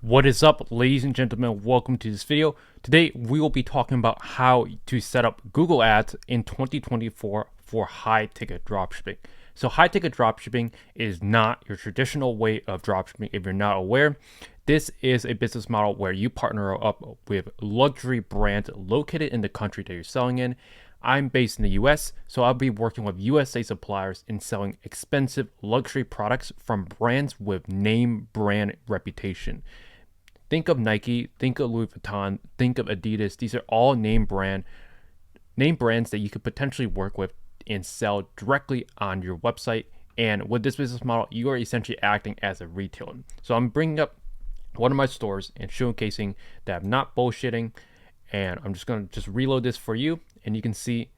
What is up, ladies and gentlemen? Welcome to this video. Today we will be talking about how to set up Google Ads in 2024 for high ticket dropshipping. So high ticket dropshipping is not your traditional way of dropshipping. If you're not aware, this is a business model where you partner up with luxury brands located in the country that you're selling in. I'm based in the US, so I'll be working with USA suppliers in selling expensive luxury products from brands with name brand reputation. Think of Nike, think of Louis Vuitton, think of Adidas. These are all name brands that you could potentially work with and sell directly on your website. And with this business model, you are essentially acting as a retailer. So I'm bringing up one of my stores and showcasing that I'm not bullshitting. And I'm just going to reload this for you. And you can see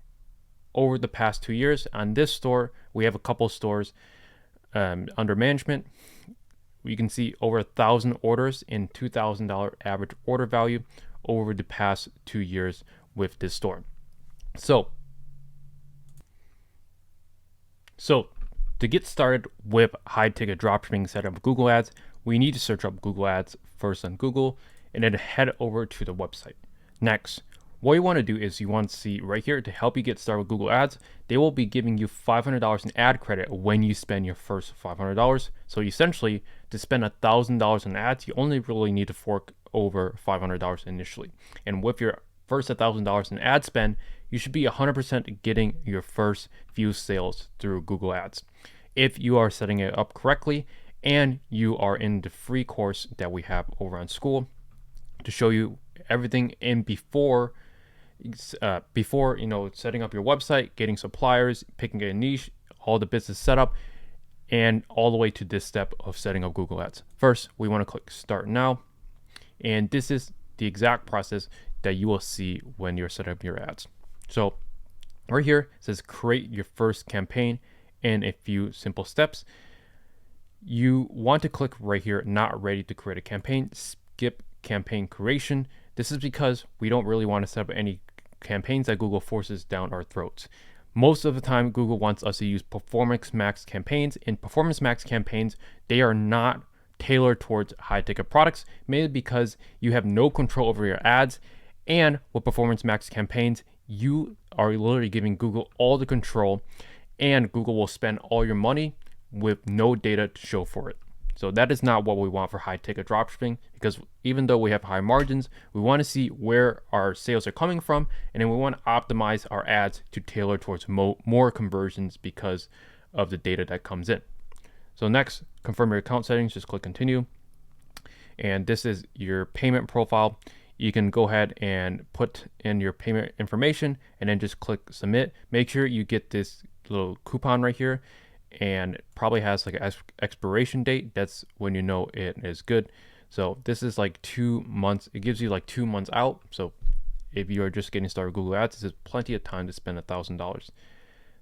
over the past 2 years on this store, we have a couple stores under management. You can see over 1,000 orders and $2,000 average order value over the past 2 years with this store. So to get started with high ticket dropshipping setup of Google Ads, we need to search up Google Ads first on Google and then head over to the website. Next, what you want to do is you want to see right here to help you get started with Google Ads. They will be giving you $500 in ad credit when you spend your first $500. So essentially, to spend $1,000 in ads, you only really need to fork over $500 initially. And with your first $1,000 in ad spend, you should be 100% getting your first few sales through Google Ads. If you are setting it up correctly and you are in the free course that we have over on school to show you everything in before setting up your website, getting suppliers, picking a niche, all the business setup, and all the way to this step of setting up Google Ads. First, we want to click Start Now, and this is the exact process that you will see when you're setting up your ads. So right here it says create your first campaign in a few simple steps. You want to click right here, not ready to create a campaign, skip campaign creation. This is because we don't really want to set up any campaigns that Google forces down our throats. Most of the time, Google wants us to use Performance Max campaigns. In Performance Max campaigns, they are not tailored towards high ticket products, mainly because you have no control over your ads. And with Performance Max campaigns, you are literally giving Google all the control, and Google will spend all your money with no data to show for it. So that is not what we want for high ticket dropshipping, because even though we have high margins, we want to see where our sales are coming from, and then we want to optimize our ads to tailor towards more conversions because of the data that comes in. So next, confirm your account settings, just click continue. And this is your payment profile. You can go ahead and put in your payment information and then just click submit. Make sure you get this little coupon right here, and probably has like an expiration date. That's when you know it is good. So this is like 2 months. It gives you like 2 months out. So if you are just getting started with Google Ads, this is plenty of time to spend $1,000.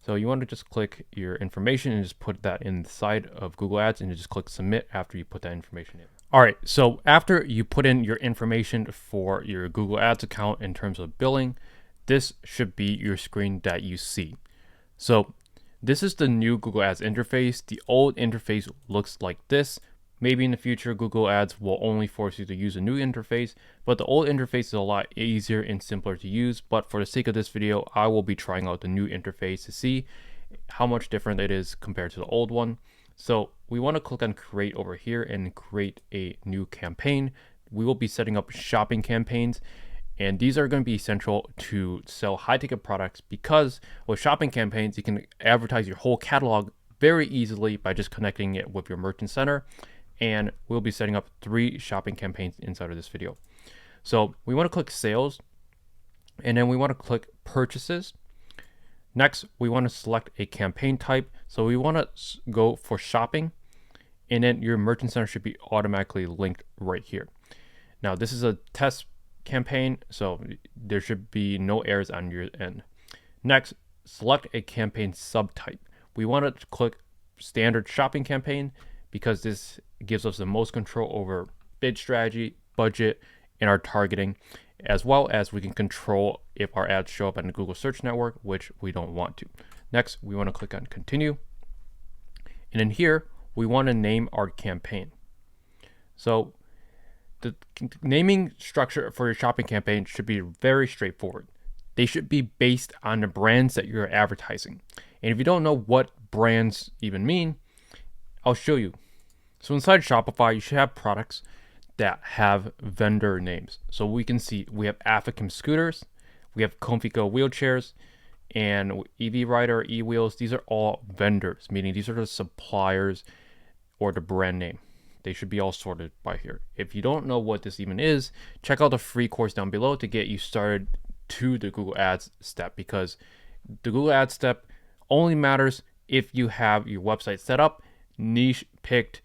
So you want to just click your information and just put that inside of Google Ads, and you just click submit after you put that information in. All right, so after you put in your information for your Google Ads account in terms of billing, this should be your screen that you see. So this is the new Google Ads interface. The old interface looks like this. Maybe in the future, Google Ads will only force you to use a new interface, but the old interface is a lot easier and simpler to use. But for the sake of this video, I will be trying out the new interface to see how much different it is compared to the old one. So we want to click on create over here and create a new campaign. We will be setting up shopping campaigns, and these are going to be essential to sell high ticket products, because with shopping campaigns, you can advertise your whole catalog very easily by just connecting it with your merchant center. And we'll be setting up 3 shopping campaigns inside of this video. So we want to click sales, and then we want to click purchases. Next, we want to select a campaign type. So we want to go for shopping, and then your merchant center should be automatically linked right here. Now, this is a test campaign, so there should be no errors on your end. Next, select a campaign subtype. We want to click standard shopping campaign, because this gives us the most control over bid strategy, budget, and our targeting, as well as we can control if our ads show up on the Google Search Network, which we don't want to. Next, we want to click on continue. And in here, we want to name our campaign. So the naming structure for your shopping campaign should be very straightforward. They should be based on the brands that you're advertising. And if you don't know what brands even mean, I'll show you. So inside Shopify, you should have products that have vendor names. So we can see we have African scooters, we have Confico wheelchairs, and EV Rider, e-wheels. These are all vendors, meaning these are the suppliers or the brand name. They should be all sorted by here. If you don't know what this even is, check out the free course down below to get you started to the Google Ads step, because the Google Ads step only matters if you have your website set up, niche picked,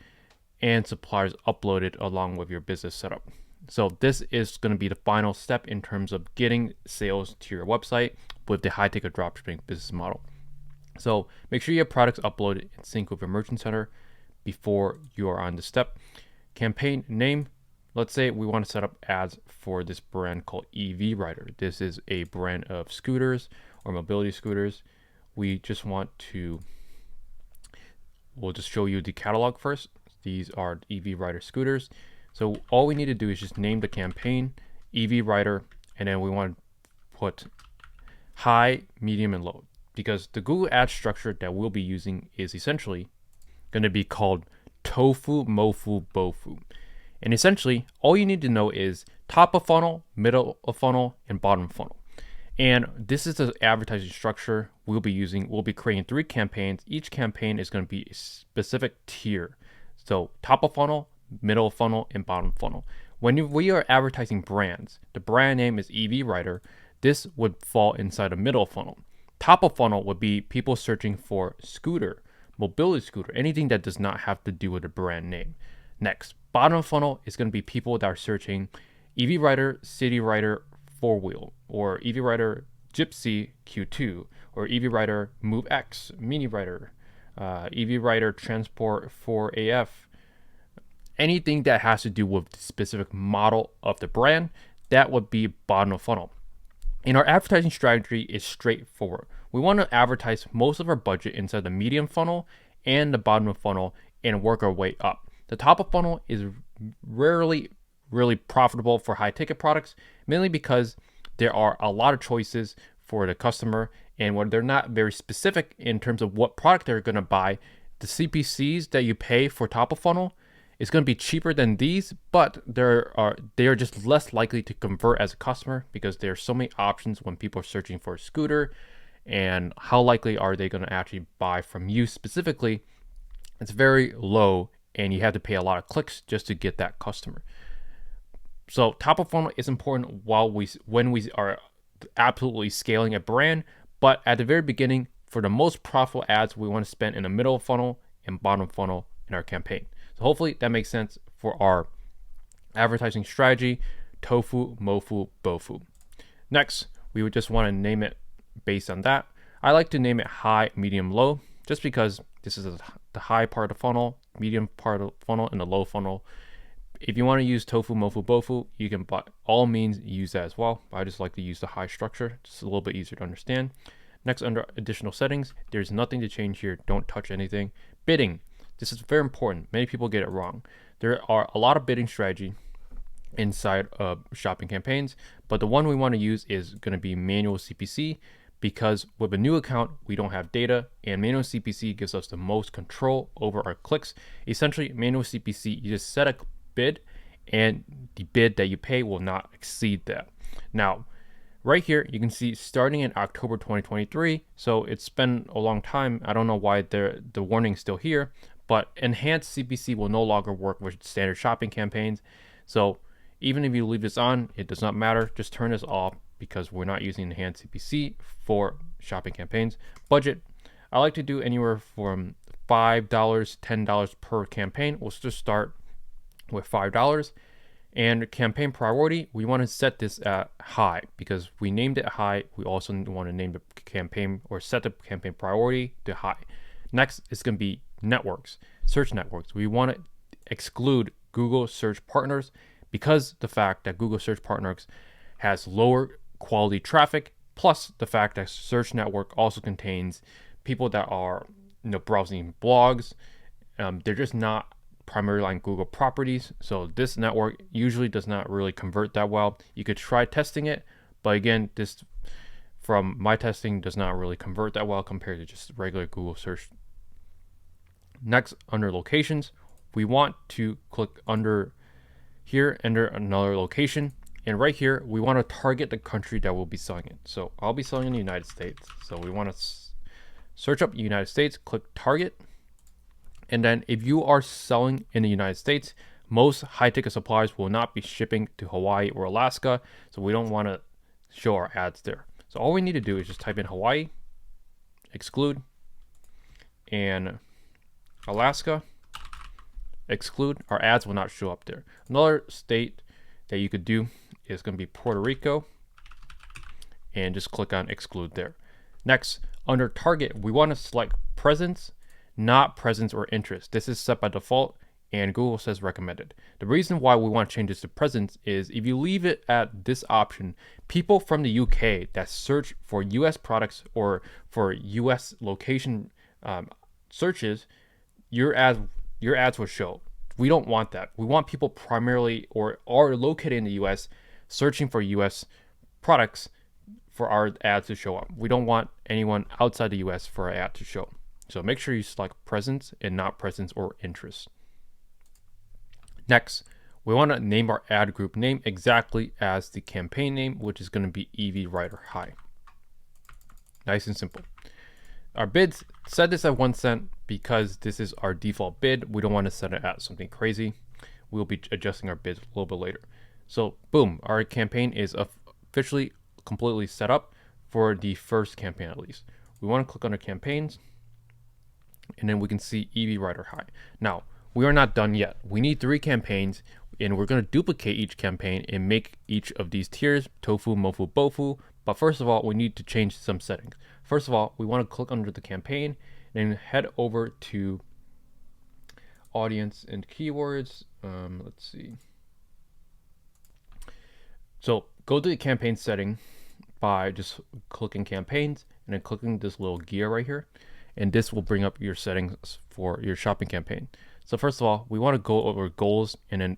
and suppliers uploaded along with your business setup. So this is going to be the final step in terms of getting sales to your website with the high ticket dropshipping business model. So make sure you have products uploaded in sync with your merchant center before you are on the step. Campaign name. Let's say we want to set up ads for this brand called EV Rider. This is a brand of scooters or mobility scooters. We just want to, we'll just show you the catalog first. These are EV Rider scooters. So all we need to do is just name the campaign EV Rider, and then we want to put high, medium, and low, because the Google Ads structure that we'll be using is essentially going to be called tofu, mofu, bofu. And essentially, all you need to know is top of funnel, middle of funnel, and bottom funnel. And this is the advertising structure we'll be using. We'll be creating 3 campaigns. Each campaign is going to be a specific tier. So top of funnel, middle of funnel, and bottom funnel. When we are advertising brands, the brand name is EV Rider. This would fall inside the middle funnel. Top of funnel would be people searching for scooter, mobility scooter, anything that does not have to do with a brand name. Next, bottom funnel is going to be people that are searching EV Rider, City Rider, 4-wheel, or EV Rider, Gypsy Q2, or EV Rider, Move X, Mini Rider, EV Rider, Transport 4AF. Anything that has to do with the specific model of the brand, that would be bottom of funnel. And our advertising strategy is straightforward. We want to advertise most of our budget inside the medium funnel and the bottom of funnel and work our way up. The top of funnel is rarely really profitable for high ticket products, mainly because there are a lot of choices for the customer, and when they're not very specific in terms of what product they're going to buy, the CPCs that you pay for top of funnel is going to be cheaper than these, but they are just less likely to convert as a customer because there are so many options when people are searching for a scooter, and how likely are they going to actually buy from you specifically? It's very low, and you have to pay a lot of clicks just to get that customer. So top of funnel is important when we are absolutely scaling a brand, but at the very beginning, for the most profitable ads, we want to spend in the middle of funnel and bottom funnel in our campaign. So hopefully that makes sense for our advertising strategy, tofu, mofu, bofu. Next, we would just want to name it based on that. I like to name it high, medium, low, just because this is the high part of the funnel, medium part of the funnel, and the low funnel. If you want to use tofu, mofu, bofu, you can by all means use that as well. I just like to use the high structure, just a little bit easier to understand. Next, under additional settings, there's nothing to change here. Don't touch anything. Bidding. This is very important. Many people get it wrong. There are a lot of bidding strategy inside of shopping campaigns, but the one we want to use is going to be manual CPC, because with a new account, we don't have data, and manual CPC gives us the most control over our clicks. Essentially, manual CPC, you just set a bid, and the bid that you pay will not exceed that. Now, right here, you can see starting in October 2023, so it's been a long time. I don't know why the warning is still here, but enhanced CPC will no longer work with standard shopping campaigns. So even if you leave this on, it does not matter. Just turn this off because we're not using enhanced CPC for shopping campaigns. Budget, I like to do anywhere from $5, $10 per campaign. We'll just start with $5. And campaign priority, we want to set this at high because we named it high. We also want to name the campaign or set the campaign priority to high. Next is going to be networks, search networks. We want to exclude Google search partners because the fact that Google search partners has lower quality traffic, plus the fact that search network also contains people that are browsing blogs. They're just not primarily on Google properties. So this network usually does not really convert that well. You could try testing it, but again, this from my testing does not really convert that well compared to just regular Google search. Next, under locations, we want to click under here, enter another location. And right here, we want to target the country that we'll be selling in. So I'll be selling in the United States. So we want to search up United States, click target. And then if you are selling in the United States, most high ticket suppliers will not be shipping to Hawaii or Alaska. So we don't want to show our ads there. So all we need to do is just type in Hawaii, exclude, and Alaska, exclude. Our ads will not show up there. Another state that you could do is going to be Puerto Rico, and just click on exclude there. Next, under target, we want to select presence, not presence or interest. This is set by default, and Google says recommended. The reason why we want to change this to presence is if you leave it at this option, people from the UK that search for US products or for US location searches, your ads will show. We don't want that. We want people primarily or are located in the US searching for US products for our ads to show up. We don't want anyone outside the US for our ad to show. So make sure you select presence and not presence or interest. Next, we want to name our ad group name exactly as the campaign name, which is going to be EV Rider High. Nice and simple. Our bids, set this at 1 cent because this is our default bid. We don't want to set it at something crazy. We'll be adjusting our bids a little bit later. So boom, our campaign is officially completely set up for the first campaign at least. We want to click under campaigns, and then we can see EV Rider High. Now, we are not done yet. We need 3 campaigns, and we're going to duplicate each campaign and make each of these tiers, tofu, mofu, bofu. But first of all, we need to change some settings. First of all, we want to click under the campaign and then head over to audience and keywords. Let's see. So go to the campaign setting by just clicking campaigns and then clicking this little gear right here. And this will bring up your settings for your shopping campaign. So first of all, we want to go over goals and then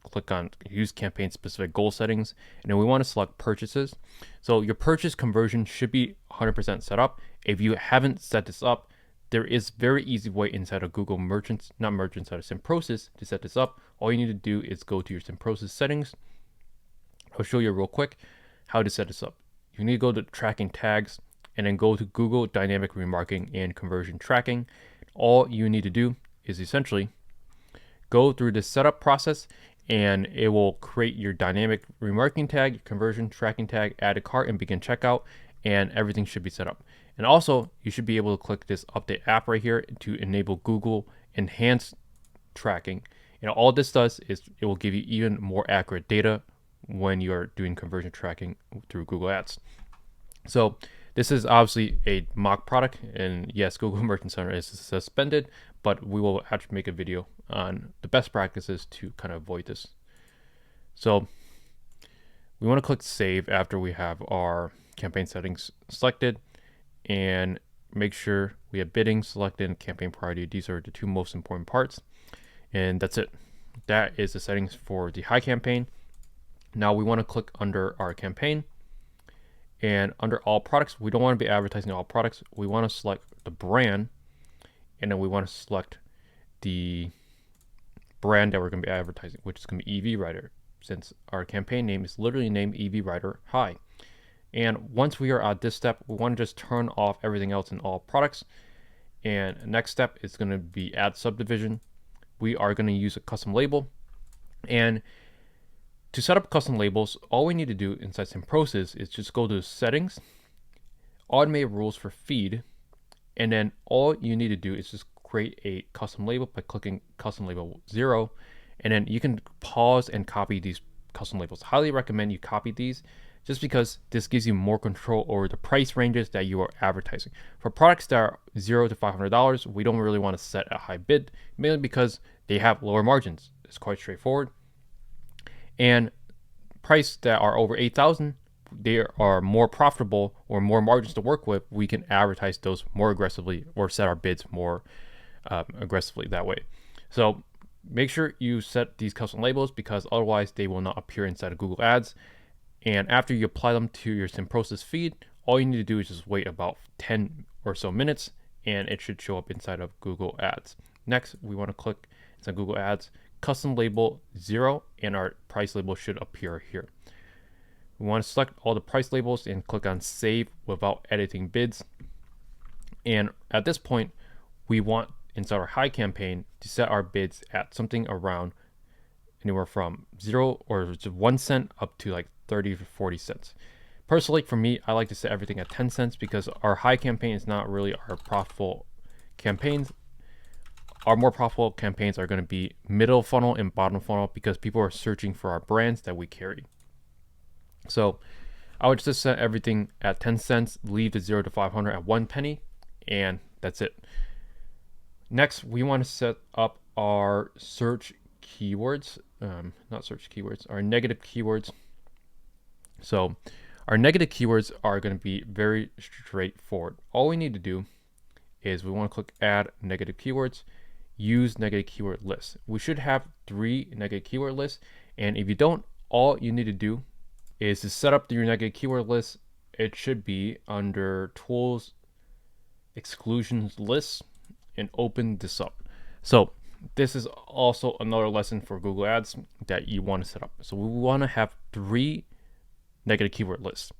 click on use campaign specific goal settings. And then we want to select purchases. So your purchase conversion should be 100% set up. If you haven't set this up, there is very easy way inside of Google Merchants, not Merchants, out of Simprocess to set this up. All you need to do is go to your Simprocess settings. I'll show you real quick how to set this up. You need to go to tracking tags and then go to Google Dynamic Remarketing and Conversion Tracking. All you need to do is essentially go through the setup process, and it will create your dynamic remarketing tag, your conversion tracking tag, add a cart, and begin checkout, and everything should be set up. And also, you should be able to click this update app right here to enable Google enhanced tracking. And all this does is it will give you even more accurate data when you're doing conversion tracking through Google Ads. So this is obviously a mock product, and yes, Google Merchant Center is suspended, but we will actually make a video on the best practices to kind of avoid this. So we want to click save after we have our campaign settings selected, and make sure we have bidding selected and campaign priority. These are the 2 most important parts, and that's it. That is the settings for the high campaign. Now we want to click under our campaign, and under all products, we don't want to be advertising all products. We want to select the brand, and then we want to select the brand that we're going to be advertising, which is going to be EV Rider, since our campaign name is literally named EV Rider High. And once we are at this step, we want to just turn off everything else in all products. And next step is going to be add subdivision. We are going to use a custom label. And to set up custom labels, all we need to do inside Simprocess is just go to settings, automate rules for feed, and then all you need to do is just create a custom label by clicking custom label 0, and then you can pause and copy these custom labels. Highly recommend you copy these, just because this gives you more control over the price ranges that you are advertising. For products that are $0 to $500, we don't really want to set a high bid, mainly because they have lower margins. It's quite straightforward. And price that are over 8,000, they are more profitable or more margins to work with. We can advertise those more aggressively or set our bids more aggressively that way. So make sure you set these custom labels because otherwise they will not appear inside of Google Ads. And after you apply them to your Synprosis feed, all you need to do is just wait about 10 or so minutes and it should show up inside of Google Ads. Next, we want to click inside Google Ads, custom label 0, and our price label should appear here. We want to select all the price labels and click on save without editing bids. And at this point, we want inside our high campaign to set our bids at something around anywhere from 0 or 1 cent up to like 30 to 40 cents. Personally, for me, I like to set everything at 10 cents because our high campaign is not really our profitable campaigns. Our more profitable campaigns are going to be middle funnel and bottom funnel because people are searching for our brands that we carry. So I would just set everything at 10 cents, leave the 0 to 500 at 1 penny, and that's it. Next, we want to set up our search keywords, not search keywords, our negative keywords. So our negative keywords are going to be very straightforward. All we need to do is we want to click add negative keywords, use negative keyword lists. We should have 3 negative keyword lists. And if you don't, all you need to do is to set up your negative keyword list. It should be under tools, exclusions lists, and open this up. So this is also another lesson for Google Ads that you want to set up. So we want to have 3 negative keyword lists: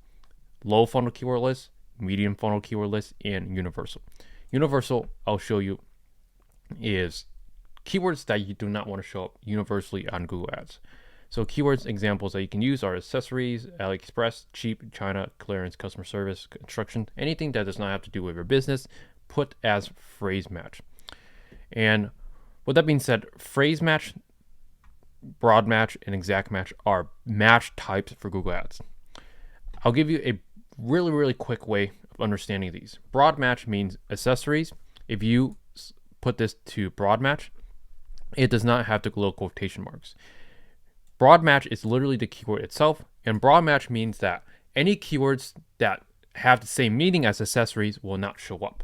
low funnel keyword list, medium funnel keyword list, and universal. Universal, I'll show you, is keywords that you do not want to show up universally on Google Ads. So keywords examples that you can use are accessories, AliExpress, cheap, China, clearance, customer service, construction, anything that does not have to do with your business, put as phrase match. And with that being said, phrase match, broad match, and exact match are match types for Google Ads. I'll give you a really quick way of understanding these. Broad match means accessories. If you put this to broad match, it does not have the little quotation marks. Broad match is literally the keyword itself, and broad match means that any keywords that have the same meaning as accessories will not show up.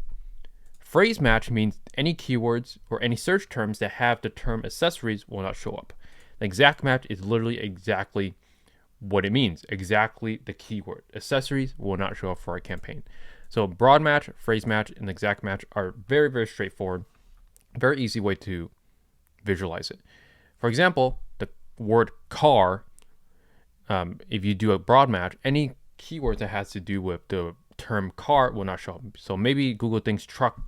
Phrase match means any keywords or any search terms that have the term accessories will not show up. The exact match is literally exactly what it means, exactly the keyword. Accessories will not show up for our campaign. So broad match, phrase match, and exact match are very straightforward, very easy way to visualize it. For example, the word car, if you do a broad match, any keyword that has to do with the term car will not show up. So maybe Google thinks truck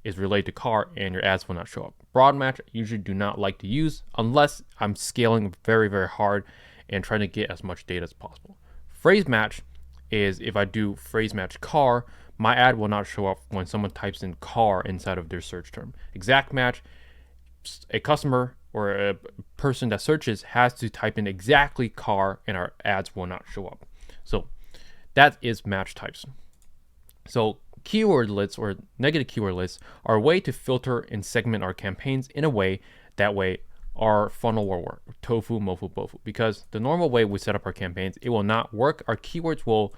is related to car and your ads will not show up. Broad match I usually do not like to use unless I'm scaling very hard and trying to get as much data as possible. Phrase match is if I do phrase match car, my ad will not show up when someone types in car inside of their search term. Exact match, a customer or a person that searches has to type in exactly car and our ads will not show up. So that is match types. So keyword lists or negative keyword lists are a way to filter and segment our campaigns in a way that way our funnel will work. Tofu, mofu, bofu. Because the normal way we set up our campaigns, it will not work. Our keywords will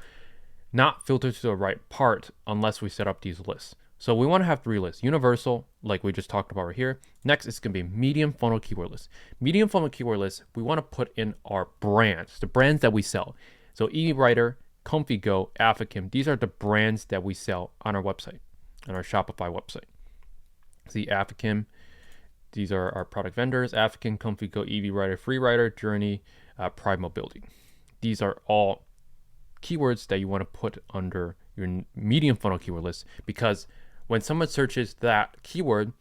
not filter to the right part unless we set up these lists. So we want to have 3 lists. Universal, like we just talked about right here. Next, it's going to be medium funnel keyword list. Medium funnel keyword list, we want to put in our brands, the brands that we sell. So EasyWriter, ComfyGo, African, these are the brands that we sell on our website, on our Shopify website. See, African, these are our product vendors: African, ComfyGo, EasyWriter, FreeWriter, Journey, Pride Mobility. These are all keywords that you want to put under your medium funnel keyword list, because when someone searches that keyword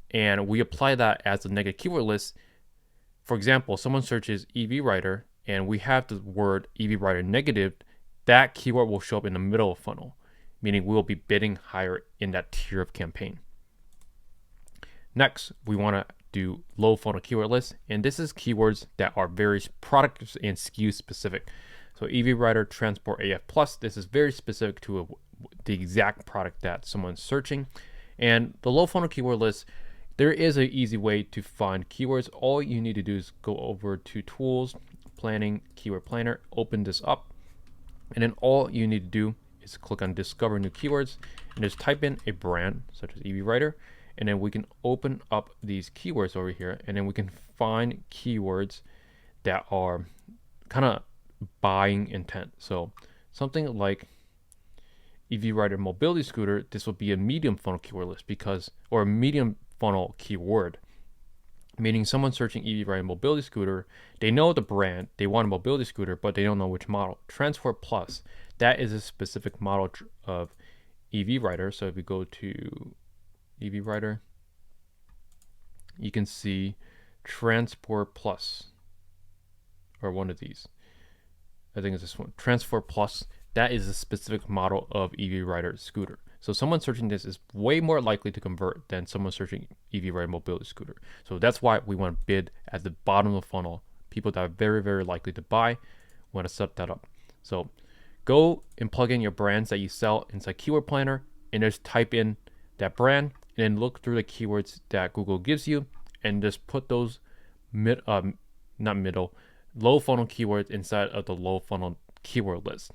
and we apply that as a negative keyword list, for example, someone searches EV writer and we have the word EV writer negative, that keyword will show up in the middle of funnel, meaning we will be bidding higher in that tier of campaign. Next, we want to do low funnel keyword list, and this is keywords that are very product and SKU specific. So EV writer, transport, AF plus, this is very specific to the exact product that someone's searching. And the low funnel keyword list, there is an easy way to find keywords. All you need to do is go over to tools, planning, keyword planner, open this up, and then all you need to do is click on discover new keywords and just type in a brand such as EV writer, and then we can open up these keywords over here, and then we can find keywords that are kind of buying intent. So something like EV rider mobility scooter, this will be a medium funnel keyword list or a medium funnel keyword, meaning someone searching EV rider mobility scooter, they know the brand, they want a mobility scooter, but they don't know which model. Transport Plus, that is a specific model of EV rider. So if we go to EV rider, you can see Transport Plus, or one of these. I think it's this one, Transport Plus. That is a specific model of EV rider scooter. So someone searching this is way more likely to convert than someone searching EV rider mobility scooter. So that's why we want to bid at the bottom of the funnel. People that are very, very likely to buy, we want to set that up. So go and plug in your brands that you sell inside Keyword Planner, and just type in that brand, and then look through the keywords that Google gives you, and just put those low funnel keywords inside of the low funnel keyword list.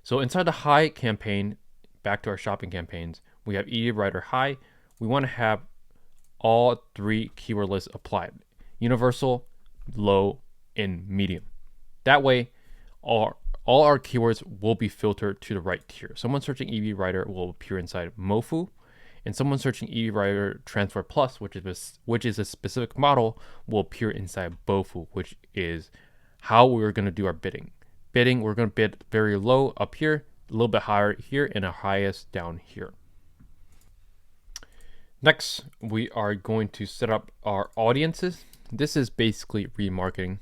So inside the high campaign, back to our shopping campaigns, we have EV rider high. We want to have all 3 keyword lists applied: universal, low, and medium. That way, all our keywords will be filtered to the right tier. Someone searching EV rider will appear inside Mofu, and someone searching EV rider Transport Plus, which is a specific model, will appear inside Bofu, which is how we're going to do our bidding. We're going to bid very low up here, a little bit higher here, and the highest down here. Next, we are going to set up our audiences. This is basically remarketing,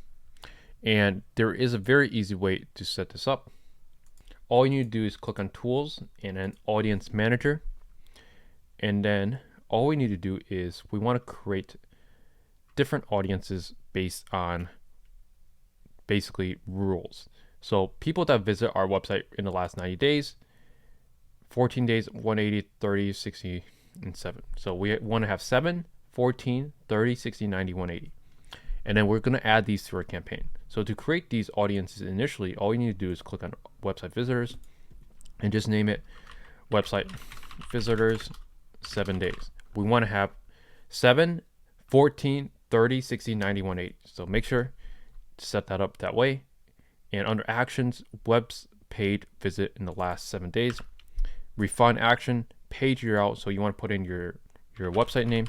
and there is a very easy way to set this up. All you need to do is click on Tools and then Audience Manager, and then all we need to do is we want to create different audiences based on basically rules. So people that visit our website in the last 90 days, 14 days, 180, 30, 60, and 7. So we want to have 7, 14, 30, 60, 90, 180. And then we're going to add these to our campaign. So to create these audiences initially, all you need to do is click on website visitors and just name it website visitors 7 days. We want to have 7, 14, 30, 60, 90, 180. So make sure to set that up that way. And under actions, webs paid visit in the last 7 days. Refine action, page URL. So you want to put in your website name,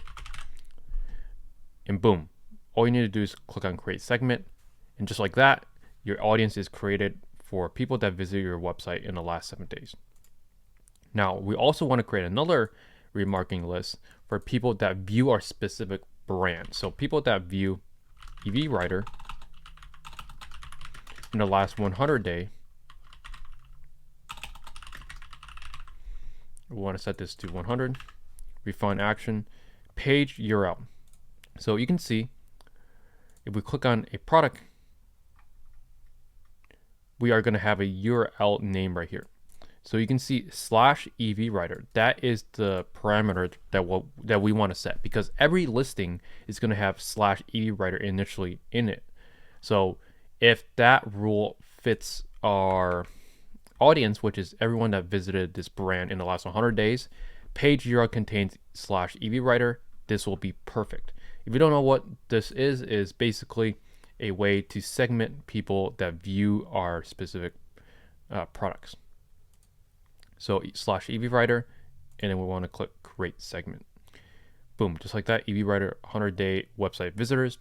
and boom. All you need to do is click on create segment. And just like that, your audience is created for people that visit your website in the last 7 days. Now, we also want to create another remarketing list for people that view our specific brand. So people that view EV rider in the last 100 day, we want to set this to 100. Refine action, page URL. So you can see if we click on a product, we are going to have a URL name right here. So you can see /EV rider. That is the parameter that we want to set, because every listing is going to have /EV rider initially in it. So if that rule fits our audience, which is everyone that visited this brand in the last 100 days, page URL contains /EV rider, this will be perfect. If you don't know what this is basically a way to segment people that view our specific products. So /EV rider, and then we want to click create segment. Boom, just like that, EV rider 100-day website visitors.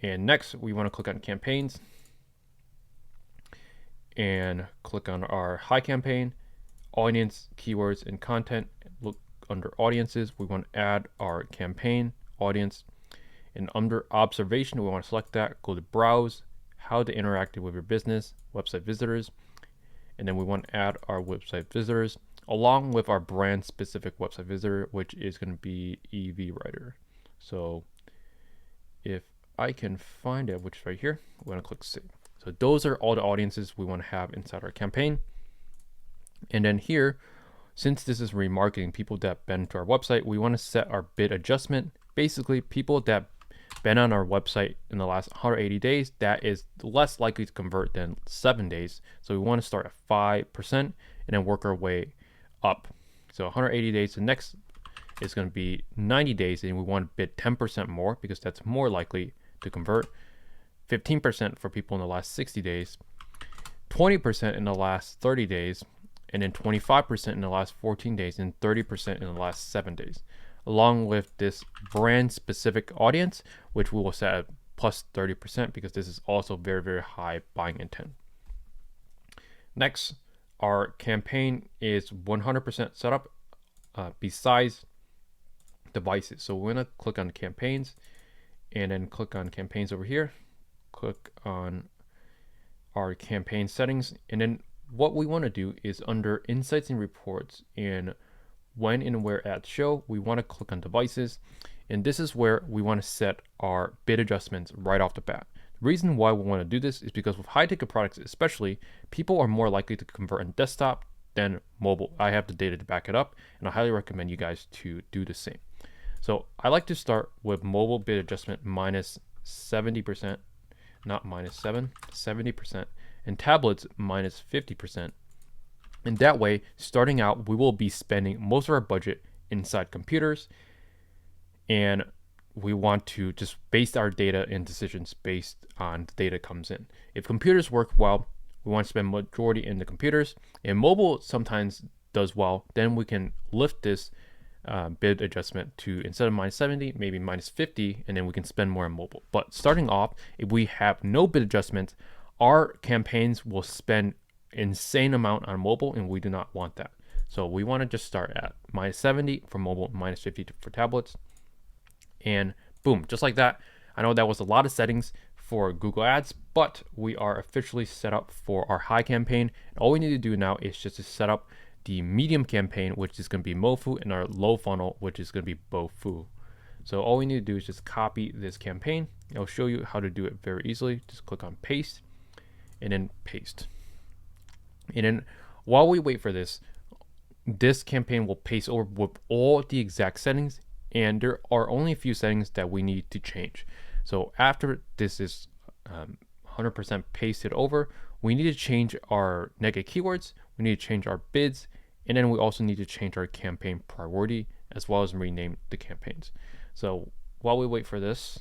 And next, we want to click on campaigns and click on our high campaign, audience, keywords, and content. Look under audiences, we want to add our campaign audience. And under observation, we want to select that, go to browse, how to interact with your business, website visitors. And then we want to add our website visitors along with our brand specific website visitor, which is going to be EV rider. So if I can find it, which is right here, we're going to click save. So those are all the audiences we want to have inside our campaign. And then here, since this is remarketing, people that been to our website, we want to set our bid adjustment. Basically, people that been on our website in the last 180 days, that is less likely to convert than 7 days. So we want to start at 5% and then work our way up. So 180 days, the next is going to be 90 days, and we want to bid 10% more because that's more likely to convert. 15% for people in the last 60 days, 20% in the last 30 days, and then 25% in the last 14 days, and 30% in the last 7 days, along with this brand specific audience, which we will set at plus 30% because this is also very, very high buying intent. Next, our campaign is 100% set up besides devices. So we're going to click on campaigns and then click on campaigns over here. Click on our campaign settings, and then what we want to do is under insights and reports and when and where ads show, we want to click on devices, and this is where we want to set our bid adjustments right off the bat. The reason why we want to do this is because with high ticket products especially, people are more likely to convert on desktop than mobile. I have the data to back it up, and I highly recommend you guys to do the same. So I like to start with mobile bid adjustment minus 70%, not minus 70%, and tablets minus 50%. And that way, starting out, we will be spending most of our budget inside computers, and we want to just base our data and decisions based on the data comes in. If computers work well, we want to spend majority in the computers, and mobile sometimes does well, then we can lift this bid adjustment to, instead of minus 70, maybe minus 50, and then we can spend more on mobile. But starting off, if we have no bid adjustments, our campaigns will spend insane amount on mobile, and we do not want that. So we want to just start at minus 70 for mobile, minus 50 for tablets, and boom, just like that. I know that was a lot of settings for Google Ads, but we are officially set up for our high campaign. All we need to do now is just to set up the medium campaign, which is going to be MoFu, and our low funnel, which is going to be BoFu. So all we need to do is just copy this campaign. I'll show you how to do it very easily. Just click on paste and then paste. And then while we wait for this, this campaign will paste over with all the exact settings, and there are only a few settings that we need to change. So after this is 100% pasted over, we need to change our negative keywords, we need to change our bids, and then we also need to change our campaign priority as well as rename the campaigns. So while we wait for this,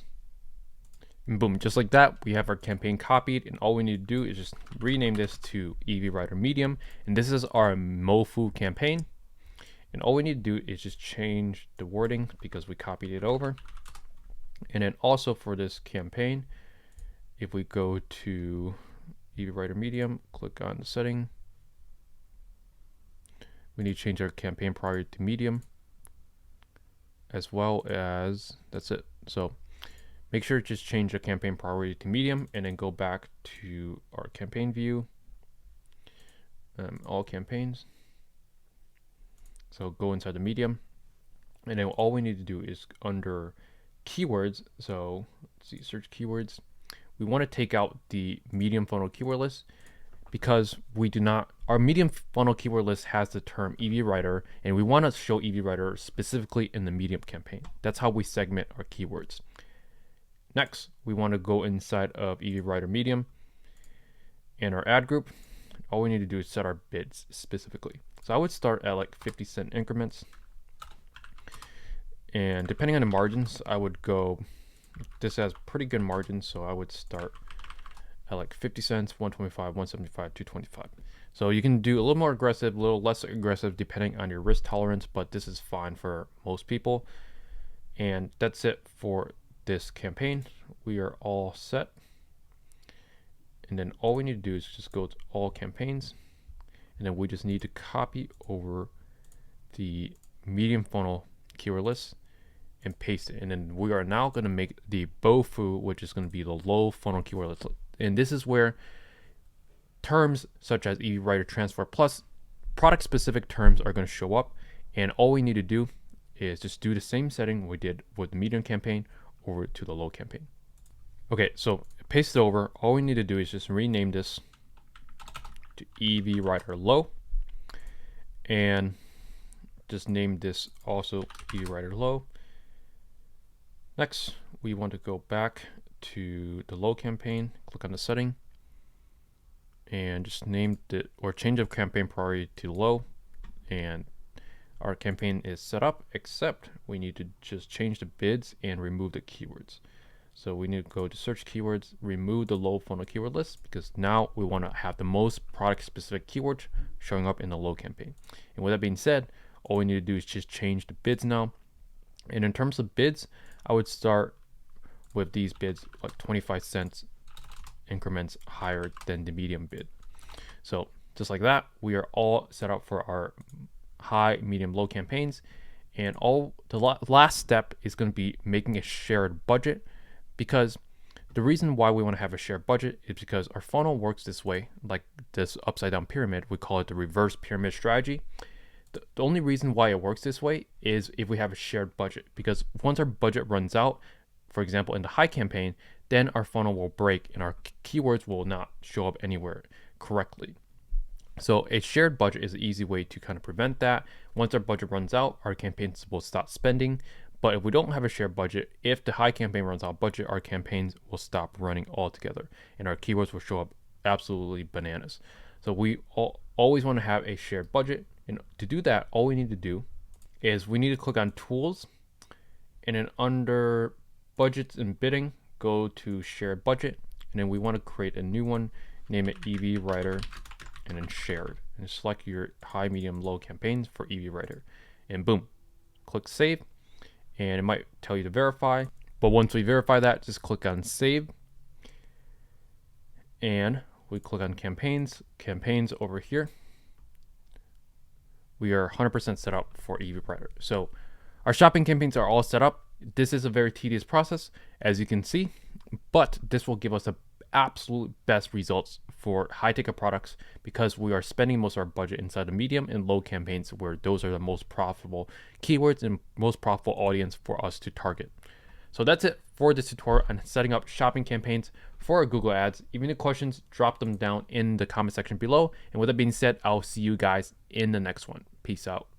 and boom, just like that, we have our campaign copied, and all we need to do is just rename this to EV Writer Medium, and this is our MoFu campaign. And all we need to do is just change the wording because we copied it over. And then also for this campaign, if we go to EV Writer Medium, click on the setting, we need to change our campaign priority to medium, as well as, that's it. So make sure to just change the campaign priority to medium, and then go back to our campaign view, all campaigns. So go inside the medium, and then all we need to do is under keywords. So let's see, search keywords. We want to take out the medium funnel keyword list because we do not, our medium funnel keyword list has the term EV Writer, and we want to show EV Writer specifically in the medium campaign. That's how we segment our keywords. Next, we want to go inside of EV Writer Medium and our ad group. All we need to do is set our bids specifically. So I would start at like 50-cent increments. And depending on the margins, I would go, this has pretty good margins, so I would start at like 50 cents, 125, 175, 225. So you can do a little more aggressive, a little less aggressive depending on your risk tolerance, but this is fine for most people. And that's it for this campaign. We are all set. And then all we need to do is just go to all campaigns, and then we just need to copy over the medium funnel keyword list and paste it. And then we are now going to make the BoFu, which is going to be the low funnel keyword list. And this is where terms such as EV Writer Transfer Plus, product specific terms are going to show up. And all we need to do is just do the same setting we did with the medium campaign over to the low campaign. Okay, so paste it over. All we need to do is just rename this to EV Writer Low, and just name this also EV Writer Low. Next, we want to go back to the low campaign, click on the setting, and just name it or change the campaign priority to low, and our campaign is set up, except we need to just change the bids and remove the keywords. So we need to go to search keywords, remove the low funnel keyword list, because now we want to have the most product specific keywords showing up in the low campaign. And with that being said, all we need to do is just change the bids now. And in terms of bids, I would start with these bids like 25 cents increments higher than the medium bid. So just like that, we are all set up for our high, medium, low campaigns. And all the last step is going to be making a shared budget, because the reason why we want to have a shared budget is because our funnel works this way, like this upside down pyramid. We call it the reverse pyramid strategy. The only reason why it works this way is if we have a shared budget, because once our budget runs out, for example, in the high campaign, then our funnel will break and our keywords will not show up anywhere correctly. So a shared budget is an easy way to kind of prevent that. Once our budget runs out, our campaigns will stop spending. But if we don't have a shared budget, if the high campaign runs out of budget, our campaigns will stop running altogether and our keywords will show up absolutely bananas. So we always want to have a shared budget. And to do that, all we need to do is we need to click on tools, and then under budgets and bidding, go to shared budget. And then we want to create a new one, name it EV Writer, and then shared, and select your high, medium, low campaigns for EV Writer, and boom, click save. And it might tell you to verify, but once we verify that, just click on save, and we click on campaigns over here. We are 100% set up for EV Writer. So our shopping campaigns are all set up. This is a very tedious process, as you can see, but this will give us the absolute best results for high ticket products, because we are spending most of our budget inside the medium and low campaigns, where those are the most profitable keywords and most profitable audience for us to target. So that's it for this tutorial on setting up shopping campaigns for our Google Ads. If you have any questions, drop them down in the comment section below. And with that being said, I'll see you guys in the next one. Peace out.